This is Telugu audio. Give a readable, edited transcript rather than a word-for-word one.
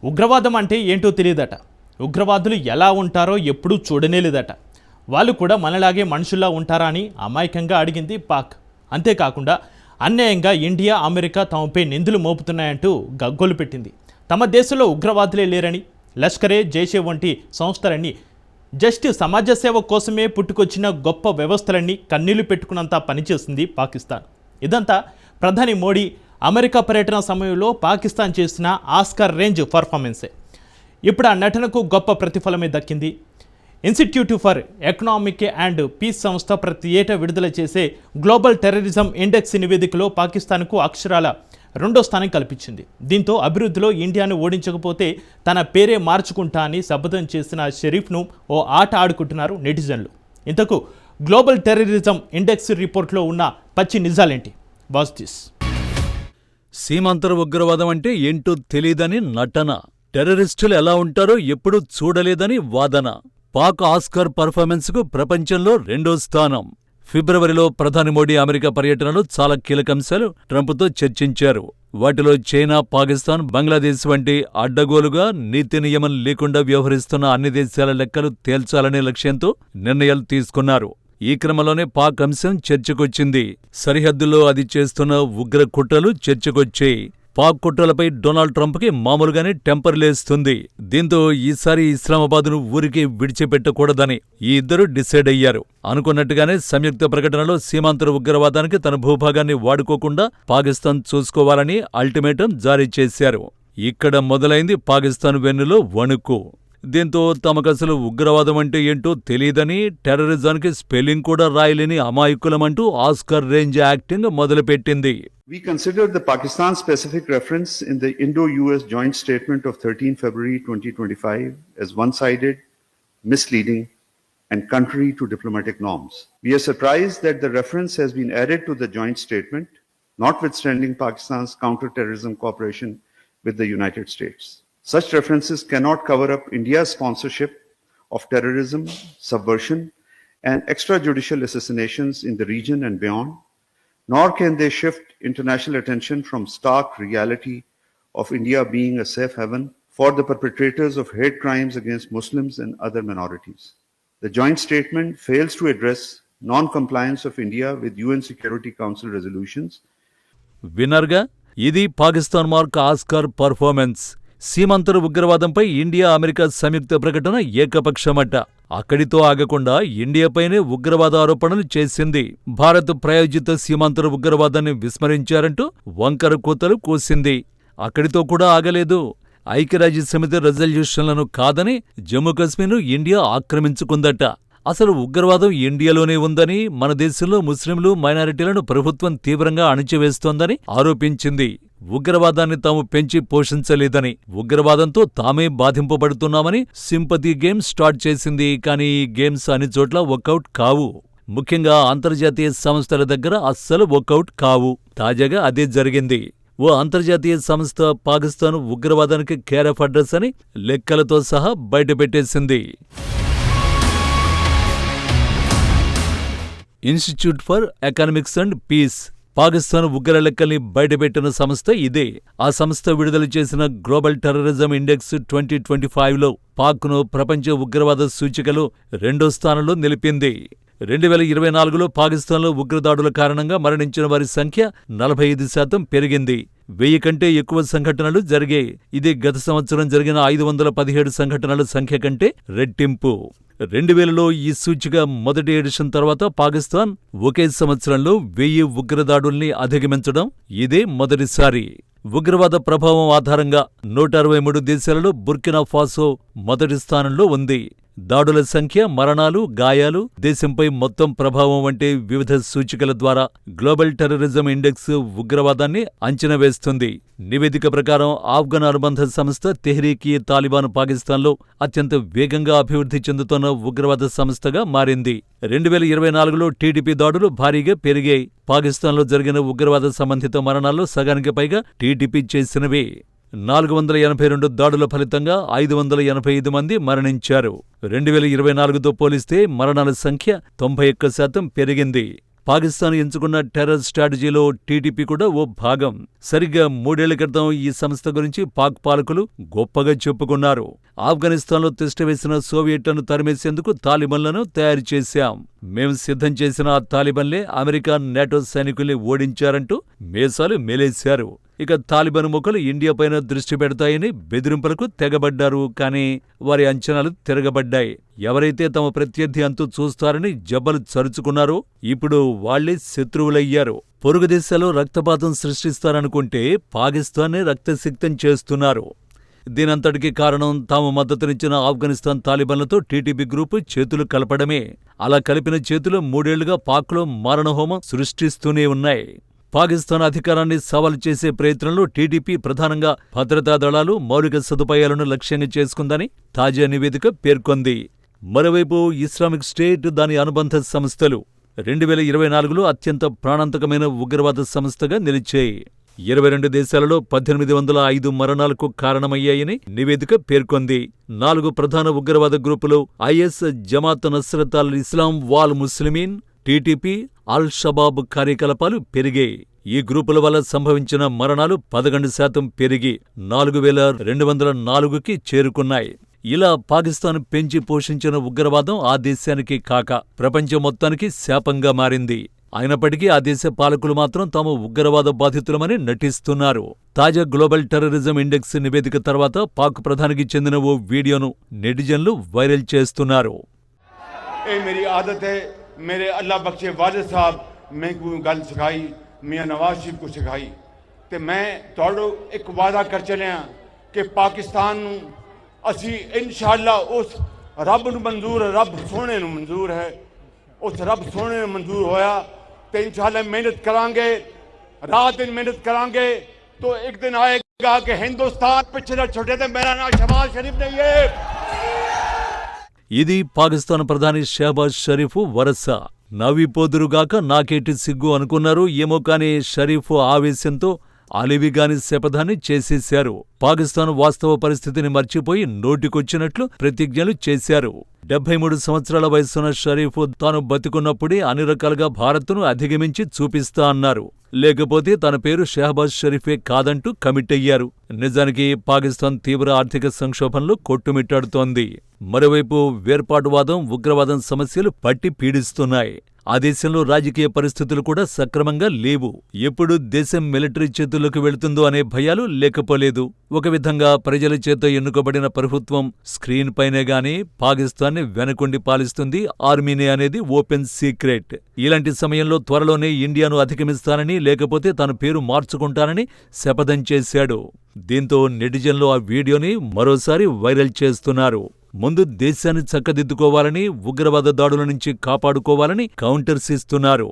ఉగ్రవాదం అంటే ఏంటో తెలియదట. ఉగ్రవాదులు ఎలా ఉంటారో ఎప్పుడూ చూడనేలేదట. వాళ్ళు కూడా మనలాగే మనుషుల్లా ఉంటారా అని అమాయకంగా అడిగింది పాక్. అంతేకాకుండా అన్యాయంగా ఇండియా, అమెరికా తమపై నిందలు మోపుతున్నాయంటూ గగ్గోలు పెట్టింది. తమ దేశంలో ఉగ్రవాదులే లేరని, లష్కరే, జైషే వంటి సంస్థలన్నీ జస్ట్ సమాజ సేవ కోసమే పుట్టుకొచ్చిన గొప్ప వ్యవస్థలన్నీ కన్నీళ్లు పెట్టుకున్నంత పనిచేస్తుంది పాకిస్తాన్. ఇదంతా ప్రధాని మోడీ అమెరికా పర్యటన సమయంలో పాకిస్తాన్ చేసిన ఆస్కార్ రేంజ్ పర్ఫార్మెన్సే. ఇప్పుడు ఆ నటనకు గొప్ప ప్రతిఫలమే దక్కింది. Institute for economic and peace సంస్థ ప్రతి ఏటా విడుదల చేసే గ్లోబల్ టెర్రరిజం ఇండెక్స్ నివేదికలో పాకిస్తాన్కు అక్షరాల 2వ స్థానం కల్పించింది. దీంతో అభివృద్ధిలో ఇండియాను ఓడించకపోతే తన పేరే మార్చుకుంటా అని శపథం చేసిన షరీఫ్ను ఓ ఆట ఆడుకుంటున్నారు నెటిజన్లు. ఇంతకు గ్లోబల్ టెర్రరిజం ఇండెక్స్ రిపోర్ట్లో ఉన్న పచ్చి నిజాలేంటి? Watch this. సీమాంతర ఉగ్రవాదం అంటే ఏంటో తెలీదని నటన, టెర్రరిస్టులు ఎలా ఉంటారో ఎప్పుడూ చూడలేదని వాదన. పాక్ ఆస్కార్ పర్ఫార్మెన్స్కు ప్రపంచంలో 2వ స్థానం. ఫిబ్రవరిలో ప్రధాని మోడీ అమెరికా పర్యటనలో చాలా కీలకంశాలు ట్రంప్తో చర్చించారు. వాటిలో చైనా, పాకిస్తాన్, బంగ్లాదేశ్ వంటి అడ్డగోలుగా నీతి నియమం లేకుండా వ్యవహరిస్తున్న అన్ని దేశాల లెక్కలు తేల్చాలనే లక్ష్యంతో నిర్ణయాలు తీసుకున్నారు. ఈ క్రమంలోనే పాక్ అంశం చర్చకొచ్చింది. సరిహద్దుల్లో అది చేస్తున్న ఉగ్ర కుట్రలు చర్చకొచ్చాయి. పాక్ కుట్రలపై డొనాల్డ్ ట్రంప్కి మామూలుగానే టెంపర్ లేస్తుంది. దీంతో ఈసారి ఇస్లామాబాద్ను ఊరికే విడిచిపెట్టకూడదని ఈ ఇద్దరు డిసైడ్ అయ్యారు. అనుకున్నట్టుగానే సంయుక్త ప్రకటనలో సీమాంతర ఉగ్రవాదానికి తన భూభాగాన్ని వాడుకోకుండా పాకిస్తాన్ చూసుకోవాలని అల్టిమేటం జారీ చేశారు. ఇక్కడ మొదలైంది పాకిస్తాన్ వెన్నులో వణుకు. దీంతో తమకసలు ఉగ్రవాదం అంటే ఏంటో తెలీదని, టెర్రరిజానికి స్పెల్లింగ్ కూడా రాయలేని అమాయకులమంటూ ఆస్కార్ రేంజ్ యాక్టింగ్ మొదలుపెట్టింది. We considered the Pakistan-specific reference in the Indo-US joint statement of 13 February 2025 as one-sided, misleading, and contrary to diplomatic norms. We are surprised that the reference has been added to the joint statement, notwithstanding Pakistan's counter-terrorism cooperation with the United States. Such references cannot cover up India's sponsorship of terrorism, subversion, and extrajudicial assassinations in the region and beyond, nor can they shift international attention from stark reality of India being a safe haven for the perpetrators of hate crimes against Muslims and other minorities. The joint statement fails to address non-compliance of India with UN Security Council resolutions. విన్నర్గా ఇది పాకిస్తాన్ మార్క్ ఆస్కార్ పర్ఫార్మెన్స్. సీమాంతర ఉగ్రవాదంపై ఇండియా, అమెరికా సంయుక్త ప్రకటన ఏకపక్షమట. అక్కడితో ఆగకుండా ఇండియాపైనే ఉగ్రవాద ఆరోపణలు చేసింది. భారత్ ప్రాయోజిత సీమాంతర ఉగ్రవాదాన్ని విస్మరించారంటూ వంకర కూతలు కూసింది. అక్కడితో కూడా ఆగలేదు. ఐక్యరాజ్యసమితి రెజల్యూషన్లను కాదని జమ్మూ కశ్మీర్ను ఇండియా ఆక్రమించుకుందట. అసలు ఉగ్రవాదం ఇండియాలోనే ఉందని, మన దేశంలో ముస్లింలు, మైనారిటీలను ప్రభుత్వం తీవ్రంగా అణిచివేస్తోందని ఆరోపించింది. ఉగ్రవాదాన్ని తాము పెంచి పోషించలేదని, ఉగ్రవాదంతో తామే బాధింపబడుతున్నామని సింపతి గేమ్స్ స్టార్ట్ చేసింది. కానీ ఈ గేమ్స్ అన్ని చోట్ల వర్కౌట్ కావు. ముఖ్యంగా అంతర్జాతీయ సంస్థల దగ్గర అస్సలు వర్కౌట్ కావు. తాజాగా అదే జరిగింది. ఓ అంతర్జాతీయ సంస్థ పాకిస్తాన్ ఉగ్రవాదానికి కేర్ ఆఫ్ అడ్రస్ అని లెక్కలతో సహా బయటపెట్టేసింది. Institute for economics and peace Pakistan ఉగ్ర లెక్కల్ని బయటపెట్టిన సంస్థ ఇదే. ఆ సంస్థ విడుదల చేసిన గ్లోబల్ టెర్రరిజం ఇండెక్స్ 2025లో పాక్ను ప్రపంచ ఉగ్రవాద సూచికలో 2వ స్థానంలో నిలిపింది. 2024లో పాకిస్తాన్లో ఉగ్రదాడుల కారణంగా మరణించిన వారి సంఖ్య 45% పెరిగింది. 1000 కంటే ఎక్కువ సంఘటనలు జరిగాయి. ఇది గత సంవత్సరం జరిగిన 517 సంఘటనల సంఖ్య కంటే రెట్టింపు. 2000లో ఈ సూచిక మొదటి ఎడిషన్ తర్వాత పాకిస్తాన్ ఒకే సంవత్సరంలో 1000 ఉగ్రదాడుల్ని అధిగమించడం ఇదే మొదటిసారి. ఉగ్రవాద ప్రభావం ఆధారంగా 163 దేశాలలో బుర్కినా ఫాసో మొదటి స్థానంలో ఉంది. దాడుల సంఖ్య, మరణాలు, గాయాలు, దేశంపై మొత్తం ప్రభావం వంటి వివిధ సూచికల ద్వారా గ్లోబల్ టెర్రరిజం ఇండెక్స్ ఉగ్రవాదాన్ని అంచనా వేస్తుంది. నివేదిక ప్రకారం ఆఫ్ఘన్ అనుబంధ సంస్థ తెహ్రీక్-ఇ-తాలిబాన్ పాకిస్తాన్లో అత్యంత వేగంగా అభివృద్ధి చెందుతున్న ఉగ్రవాద సంస్థగా మారింది. 2024లో టీడీపీ దాడులు భారీగా పెరిగాయి. పాకిస్తాన్లో జరిగిన ఉగ్రవాద సంబంధిత మరణాల్లో సగానికి పైగా టీడీపీ చేసినవే. 482 దాడుల ఫలితంగా 585 మంది మరణించారు. 2024తో పోలిస్తే మరణాల సంఖ్య 91% పెరిగింది. పాకిస్తాన్ ఎంచుకున్న టెర్రర్ స్ట్రాటజీలో టీడీపీ కూడా ఓ భాగం. సరిగ్గా 3 ఏళ్ల క్రితం ఈ సంస్థ గురించి పాక్ పాలకులు గొప్పగా చెప్పుకున్నారు. ఆఫ్ఘనిస్తాన్లో తిష్టవేసిన సోవియట్లను తరిమేసేందుకు తాలిబన్లను తయారు చేశాం. మేం సిద్ధం చేసిన ఆ తాలిబన్లే అమెరికా, నేటో సైనికుల్ని ఓడించారంటూ మీసాలు మెలేశారు. ఇక తాలిబాన్ ముఖలు ఇండియాపైన దృష్టి పెడతాయని బెదిరింపులకు తెగబడ్డారు. కానీ వారి అంచనాలు తిరగబడ్డాయి. ఎవరైతే తమ ప్రత్యర్థి అంతు చూస్తారని జబ్బలు చరుచుకున్నారో ఇప్పుడు వాళ్లే శత్రువులయ్యారు. పొరుగు దేశాల్లో రక్తపాతం సృష్టిస్తారనుకుంటే పాకిస్తాన్నే రక్తసిక్తం చేస్తున్నారు. దీనంతటికీ కారణం తాము మద్దతునిచ్చిన ఆఫ్ఘనిస్తాన్ తాలిబాన్లతో టీటీపీ గ్రూపు చేతులు కలపడమే. అలా కలిపిన చేతులు 3 ఏళ్లుగా పాక్లో మారణహోమం సృష్టిస్తూనే ఉన్నాయి. పాకిస్తాన్ అధికారాన్ని సవాలు చేసే ప్రయత్నంలో టీడీపీ ప్రధానంగా భద్రతా దళాలు, మౌలిక సదుపాయాలను లక్ష్యంగా చేసుకుందని తాజా నివేదిక పేర్కొంది. మరోవైపు ఇస్లామిక్ స్టేట్, దాని అనుబంధ సంస్థలు 2024లో అత్యంత ప్రాణాంతకమైన ఉగ్రవాద సంస్థగా నిలిచాయి. 22 దేశాలలో 1805 మరణాలకు కారణమయ్యాయని నివేదిక పేర్కొంది. 4 ప్రధాన ఉగ్రవాద గ్రూపులు IS, Jamaat Nusrat al Islam wal Muslimin, TTP, al Shabaab కార్యకలాపాలు పెరిగాయి. ఈ గ్రూపుల వల్ల సంభవించిన మరణాలు 11% పెరిగి 4204కి చేరుకున్నాయి. ఇలా పాకిస్తాన్ పెంచి పోషించిన ఉగ్రవాదం ఆ దేశానికి కాక ప్రపంచం మొత్తానికి శాపంగా మారింది. అయినప్పటికీ ఆ దేశ పాలకులు మాత్రం తాము ఉగ్రవాద బాధితులమని నటిస్తున్నారు. తాజా గ్లోబల్ టెర్రరిజం ఇండెక్స్ నివేదిక తర్వాత పాక్ ప్రధానికి చెందిన ఓ వీడియోను నెటిజన్లు వైరల్ చేస్తున్నారు. मेरे अल्लाह बख्शे वालिद साहब मैं कोई गल सिखाई, मियाँ नवाज शरीफ को सिखाई तो मैं तुहानू एक वादा कर चलिया कि पाकिस्तान नू असी इंशाअल्लाह उस रब नू मंजूर, रब सोने नू मंजूर है, उस रब सोने नू मंजूर होया तो इंशाअल्लाह मेहनत करांगे, रात दिन मेहनत करांगे तो एक दिन आएगा कि हिंदुस्तान पिछले न छुटे तो मेरा नाम शहबाज शरीफ नहीं है. ఇది పాకిస్తాన్ ప్రధాని షహబాజ్ షరీఫ్ వరస. నవ్విపోదురుగాక నాకేటి సిగ్గు అనుకున్నారు ఏమో, కానీ షరీఫ్ ఆవేశంతో అలివిగాని శపథాన్ని చేసేశారు. పాకిస్తాన్ వాస్తవ పరిస్థితిని మర్చిపోయి నోటికొచ్చినట్లు ప్రతిజ్ఞలు చేశారు. 73 సంవత్సరాల వయసున్న షరీఫ్ తాను బతికున్నప్పుడే అన్ని రకాలుగా భారత్ను అధిగమించి చూపిస్తా అన్నారు. లేకపోతే తన పేరు షహబాజ్ షరీఫే కాదంటూ కమిట్ అయ్యారు. నిజానికి పాకిస్తాన్ తీవ్ర ఆర్థిక సంక్షోభంలో కొట్టుమిట్టాడుతోంది. మరోవైపు వేర్పాటువాదం, ఉగ్రవాదం సమస్యలు పట్టి పీడిస్తున్నాయి. ఆ దేశంలో రాజకీయ పరిస్థితులు కూడా సక్రమంగా లేవు. ఎప్పుడు దేశం మిలిటరీ చేతుల్లోకి వెళుతుందో అనే భయాలు లేకపోలేదు. ఒక విధంగా ప్రజల చేత ఎన్నుకోబడిన ప్రభుత్వం స్క్రీన్ పైనే గానీ పాకిస్తాన్ని వెనకుండి పాలిస్తుంది ఆర్మీనే అనేది ఓపెన్ సీక్రెట్. ఇలాంటి సమయంలో త్వరలోనే ఇండియాను అధిగమిస్తానని, లేకపోతే తన పేరు మార్చుకుంటానని శపథం చేశాడు. దీంతో నెటిజన్లు ఆ వీడియోని మరోసారి వైరల్ చేస్తున్నారు. ముందు దేశాన్ని చక్కదిద్దుకోవాలని, ఉగ్రవాద దాడుల నుంచి కాపాడుకోవాలని కౌంటర్స్ ఇస్తున్నారు.